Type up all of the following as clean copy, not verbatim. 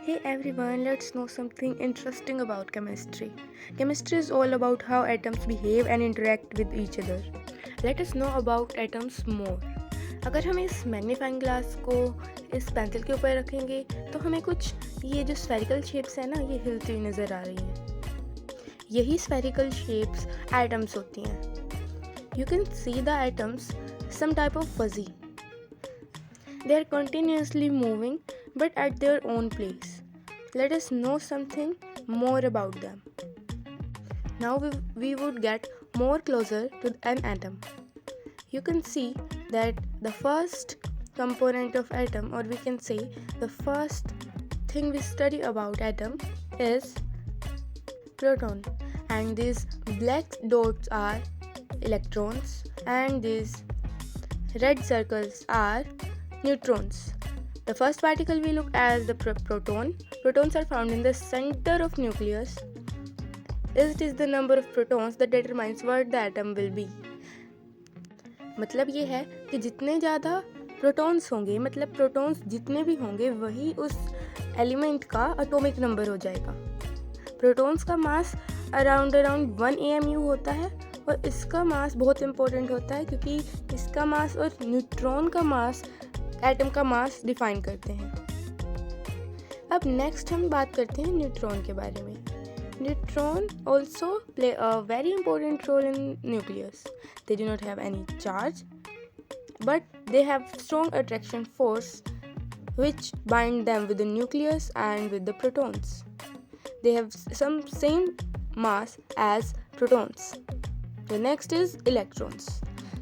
Hey everyone, let's know something interesting about chemistry. Chemistry is all about how atoms behave and interact with each other. Let us know about atoms more. अगर हम इस magnifying glass को इस pencil के ऊपर रखेंगे तो हमें कुछ ये जो स्फेरिकल शेप्स है ना ये हिलती हुई नज़र आ रही हैं. यही स्फेरिकल शेप्स एटम्स होती हैं. You can see the atoms some type of fuzzy. They are continuously moving but at their own place. Let us know something more about them. Now we would get more closer to an atom. You can see that the first component of atom, or we can say the first thing we study about atom is proton, and these black dots are electrons and these red circles are neutrons. The first particle we look as the proton. Protons are found in the center of nucleus. It is the number of protons that determines what the atom will be. मतलब ये है कि जितने ज़्यादा protons होंगे, मतलब protons जितने भी होंगे वही उस एलिमेंट का एटॉमिक नंबर हो जाएगा. प्रोटॉन्स का मास अराउंड 1 AMU होता है और इसका मास बहुत इम्पोर्टेंट होता है क्योंकि इसका मास और न्यूट्रॉन का मास एटम का मास डिफाइन करते हैं. अब नेक्स्ट हम बात करते हैं न्यूट्रॉन के बारे में. Neutron also play a very important role in nucleus. They do not have any charge but they have strong attraction force which bind them with the nucleus and with the protons. They have some same mass as protons. The next is electrons.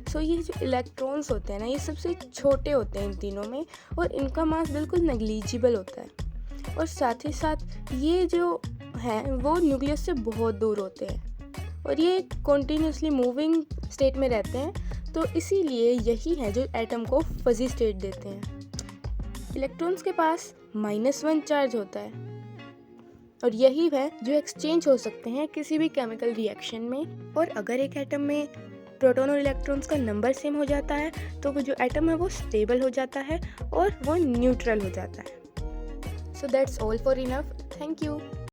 So ये जो electrons होते हैं ना ये सबसे छोटे होते हैं इन तीनों में और इनका मास बिल्कुल नेग्लिजिबल होता है और साथ ही साथ ये जो हैं वो न्यूक्लियस से बहुत दूर होते हैं और ये कॉन्टीन्यूसली मूविंग स्टेट में रहते हैं. तो इसीलिए यही है जो एटम को फजी स्टेट देते हैं. इलेक्ट्रॉन्स के पास -1 चार्ज होता है और यही है जो एक्सचेंज हो सकते हैं किसी भी केमिकल रिएक्शन में. और अगर एक एटम में प्रोटॉन और इलेक्ट्रॉन्स का नंबर सेम हो जाता है तो वो जो एटम है वो स्टेबल हो जाता है और वो न्यूट्रल हो जाता है. So that's all for enough. Thank you.